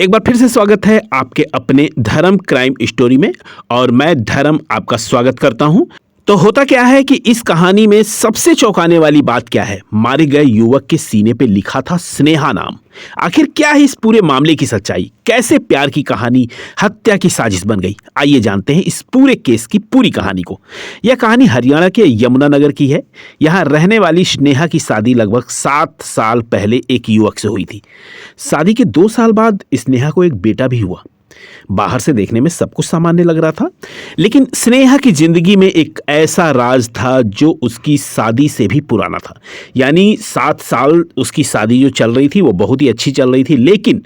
एक बार फिर से स्वागत है आपके अपने धर्म क्राइम स्टोरी में। और मैं धर्म आपका स्वागत करता हूं। तो होता क्या है कि इस कहानी में सबसे चौंकाने वाली बात क्या है, मारे गए युवक के सीने पे लिखा था स्नेहा नाम। आखिर क्या है इस पूरे मामले की सच्चाई, कैसे प्यार की कहानी हत्या की साजिश बन गई, आइए जानते हैं इस पूरे केस की पूरी कहानी को। यह कहानी हरियाणा के यमुनानगर की है। यहाँ रहने वाली स्नेहा की शादी लगभग 7 साल पहले एक युवक से हुई थी। शादी के 2 साल बाद स्नेहा को एक बेटा भी हुआ। बाहर से देखने में सब कुछ सामान्य लग रहा था, लेकिन स्नेहा की जिंदगी में एक ऐसा राज था जो उसकी शादी से भी पुराना था। यानी 7 साल उसकी शादी जो चल रही थी वो बहुत ही अच्छी चल रही थी, लेकिन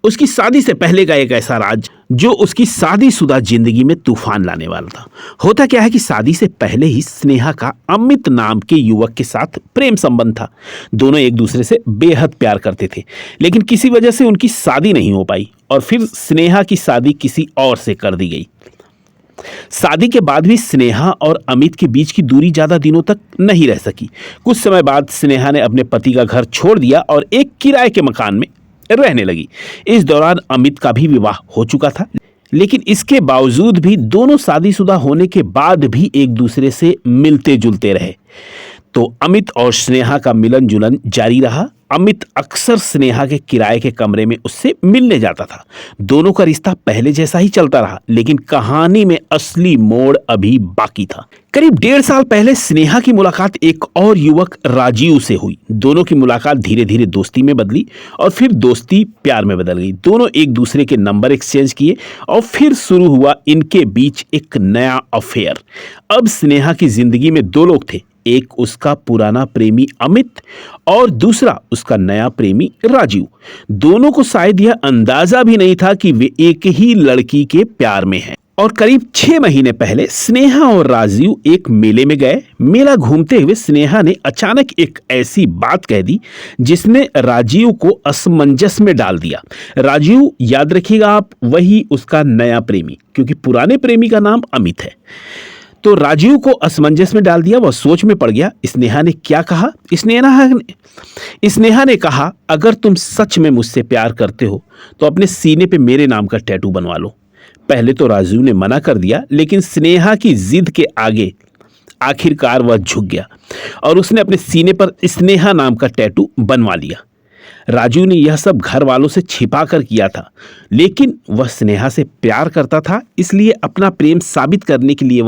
उसकी शादी से पहले का एक ऐसा राज जो उसकी शादीशुदा जिंदगी में तूफान लाने वाला था। होता क्या है कि शादी से पहले ही स्नेहा का अमित नाम के युवक के साथ प्रेम संबंध था। दोनों एक दूसरे से बेहद प्यार करते थे, लेकिन किसी वजह से उनकी शादी नहीं हो पाई और फिर स्नेहा की शादी किसी और से कर दी गई। शादी के बाद भी स्नेहा और अमित के बीच की दूरी ज्यादा दिनों तक नहीं रह सकी। कुछ समय बाद स्नेहा ने अपने पति का घर छोड़ दिया और एक किराए के मकान में रहने लगी। इस दौरान अमित का भी विवाह हो चुका था, लेकिन इसके बावजूद भी दोनों शादीशुदा होने के बाद भी एक दूसरे से मिलते जुलते रहे। तो अमित और स्नेहा का मिलन जुलन जारी रहा। अमित अक्सर स्नेहा के किराए के कमरे में उससे मिलने जाता था। दोनों का रिश्ता पहले जैसा ही चलता रहा, लेकिन कहानी में असली मोड़ अभी बाकी था। करीब 1.5 साल पहले स्नेहा की मुलाकात एक और युवक राजीव से हुई। दोनों की मुलाकात धीरे धीरे दोस्ती में बदली और फिर दोस्ती प्यार में बदल गई। दोनों एक दूसरे के नंबर एक्सचेंज किए और फिर शुरू हुआ इनके बीच एक नया अफेयर। अब स्नेहा की जिंदगी में 2 लोग थे, एक उसका पुराना प्रेमी अमित और दूसरा उसका नया प्रेमी राजीव। दोनों को शायद यह अंदाजा भी नहीं था कि वे एक ही लड़की के प्यार में हैं। और करीब 6 महीने पहले स्नेहा और राजीव एक मेले में गए। मेला घूमते हुए स्नेहा ने अचानक एक ऐसी बात कह दी जिसने राजीव को असमंजस में डाल दिया। राजीव, याद रखिएगा आप, वही उसका नया प्रेमी, क्योंकि पुराने प्रेमी का नाम अमित है। तो राजीव को असमंजस में डाल दिया। वह सोच में पड़ गया। स्नेहा ने क्या कहा? स्नेहा ने कहा, अगर तुम सच में मुझसे प्यार करते हो तो अपने सीने पे मेरे नाम का टैटू बनवा लो। पहले तो राजीव ने मना कर दिया, लेकिन स्नेहा की जिद के आगे आखिरकार वह झुक गया और उसने अपने सीने पर स्नेहा नाम का टैटू बनवा लिया। राजू ने यह सब घर वालों से छिपा कर किया था, लेकिन वह स्नेहा से प्यार करता था, इसलिए अपना प्रेम साबित करने के लिए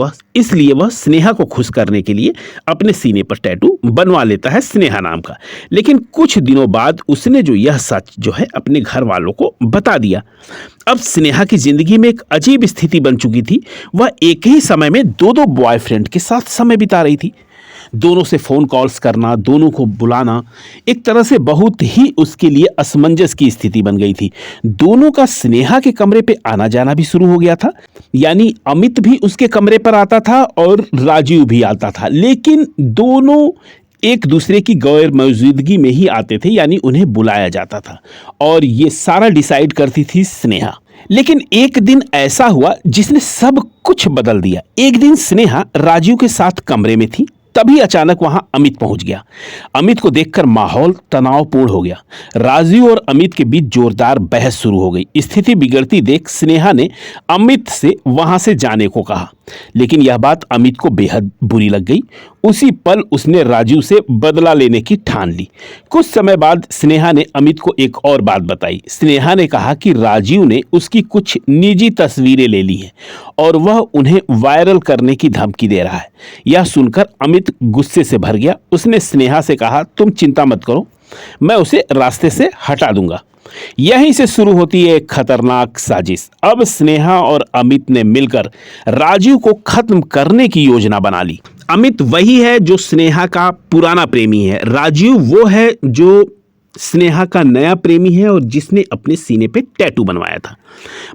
वह स्नेहा को खुश करने के लिए अपने सीने पर टैटू बनवा लेता है स्नेहा नाम का। लेकिन कुछ दिनों बाद उसने यह सच अपने घर वालों को बता दिया। अब स्नेहा की जिंदगी में एक अजीब स्थिति बन चुकी थी। वह एक ही समय में 2 बॉयफ्रेंड के साथ समय बिता रही थी। दोनों से फोन कॉल्स करना, दोनों को बुलाना एक तरह से बहुत ही उसके लिए असमंजस की स्थिति बन गई थी। दोनों का स्नेहा के कमरे पे आना जाना भी शुरू हो गया था। यानी अमित भी उसके कमरे पर आता था और राजीव भी आता था, लेकिन दोनों एक दूसरे की गैर मौजूदगी में ही आते थे, यानी उन्हें बुलाया जाता था और ये सारा डिसाइड करती थी स्नेहा। लेकिन एक दिन ऐसा हुआ जिसने सब कुछ बदल दिया। एक दिन स्नेहा राजीव के साथ कमरे में थी, तभी अचानक वहां अमित पहुंच गया। अमित को देखकर माहौल तनावपूर्ण हो गया। राजीव और अमित के बीच जोरदार बहस शुरू हो गई। स्थिति बिगड़ती देख स्नेहा ने अमित से वहां से जाने को कहा, लेकिन यह बात अमित को बेहद बुरी लग गई। उसी पल उसने राजीव से बदला लेने की ठान ली। कुछ समय बाद स्नेहा ने अमित को एक और बात बताई। स्नेहा ने कहा कि राजीव ने उसकी कुछ निजी तस्वीरें ले ली हैं और वह उन्हें वायरल करने की धमकी दे रहा है। यह सुनकर अमित गुस्से से भर गया। उसने स्नेहा से कहा, तुम चिंता मत करो, मैं उसे रास्ते से हटा दूंगा। यहीं से शुरू होती है एक खतरनाक साजिश। अब स्नेहा और अमित ने मिलकर राजीव को खत्म करने की योजना बना ली। अमित वही है जो स्नेहा का पुराना प्रेमी है। राजीव वो है जो स्नेहा का नया प्रेमी है और जिसने अपने सीने पे टैटू बनवाया था।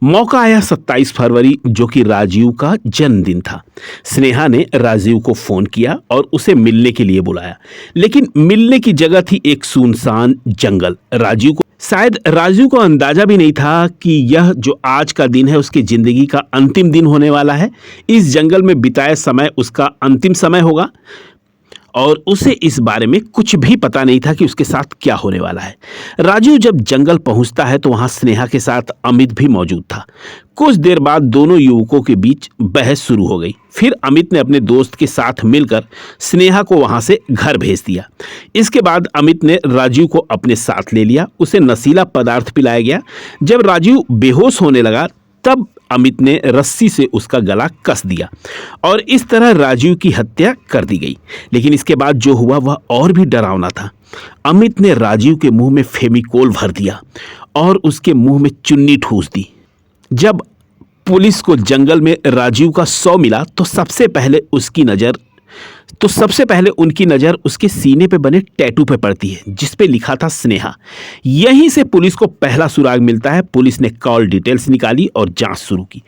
मौका आया 27 फरवरी, जो कि राजीव का जन्मदिन था। स्नेहा ने राजीव को फोन किया और उसे मिलने के लिए बुलाया, लेकिन मिलने की जगह थी एक सुनसान जंगल। राजीव को अंदाजा भी नहीं था कि यह जो आज का दिन है उसकी जिंदगी का अंतिम दिन होने वाला है। इस जंगल में बिताया समय उसका अंतिम समय होगा और उसे इस बारे में कुछ भी पता नहीं था कि उसके साथ क्या होने वाला है। राजू जब जंगल पहुंचता है तो वहां स्नेहा के साथ अमित भी मौजूद था। कुछ देर बाद दोनों युवकों के बीच बहस शुरू हो गई। फिर अमित ने अपने दोस्त के साथ मिलकर स्नेहा को वहां से घर भेज दिया। इसके बाद अमित ने राजीव को अपने साथ ले लिया। उसे नशीला पदार्थ पिलाया गया। जब राजीव बेहोश होने लगा तब अमित ने रस्सी से उसका गला कस दिया और इस तरह राजीव की हत्या कर दी गई। लेकिन इसके बाद जो हुआ वह और भी डरावना था। अमित ने राजीव के मुंह में फेविकोल भर दिया और उसके मुंह में चुन्नी ठूस दी। जब पुलिस को जंगल में राजीव का शव मिला तो सबसे पहले उनकी नज़र उसके सीने पे बने टैटू पे पड़ती है जिस पे लिखा था स्नेहा। यहीं से पुलिस को पहला सुराग मिलता है। पुलिस ने कॉल डिटेल्स निकाली और जांच शुरू की।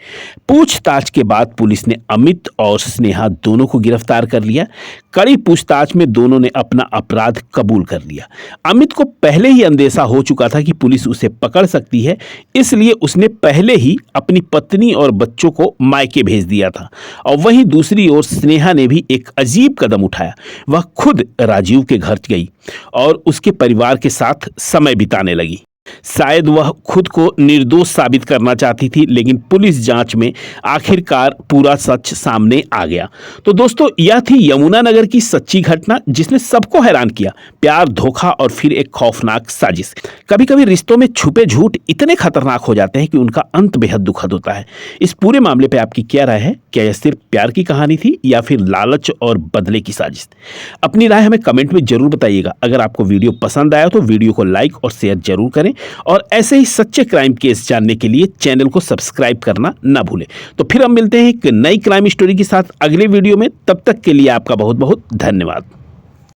पूछताछ के बाद पुलिस ने अमित और स्नेहा दोनों को गिरफ्तार कर लिया। कड़ी पूछताछ में दोनों ने अपना अपराध कबूल कर लिया। अमित को पहले ही अंदेशा हो चुका था कि पुलिस उसे पकड़ सकती है, इसलिए उसने पहले ही अपनी पत्नी और बच्चों को मायके भेज दिया था। और वहीं दूसरी ओर स्नेहा ने भी एक अजीब कदम उठाया। वह खुद राजीव के घर गई और उसके परिवार के साथ समय बिताने लगी। शायद वह खुद को निर्दोष साबित करना चाहती थी, लेकिन पुलिस जांच में आखिरकार पूरा सच सामने आ गया। तो दोस्तों, यह थी यमुनानगर की सच्ची घटना जिसने सबको हैरान किया। प्यार, धोखा और फिर एक खौफनाक साजिश। कभी कभी रिश्तों में छुपे झूठ इतने खतरनाक हो जाते हैं कि उनका अंत बेहद दुखद होता है। इस पूरे मामले पर आपकी क्या राय है? क्या यह सिर्फ प्यार की कहानी थी या फिर लालच और बदले की साजिश? अपनी राय हमें कमेंट में जरूर बताइएगा। अगर आपको वीडियो पसंद आया तो वीडियो को लाइक और शेयर जरूर करें और ऐसे ही सच्चे क्राइम केस जानने के लिए चैनल को सब्सक्राइब करना ना भूलें। तो फिर हम मिलते हैं एक नई क्राइम स्टोरी के साथ अगले वीडियो में। तब तक के लिए आपका बहुत बहुत धन्यवाद।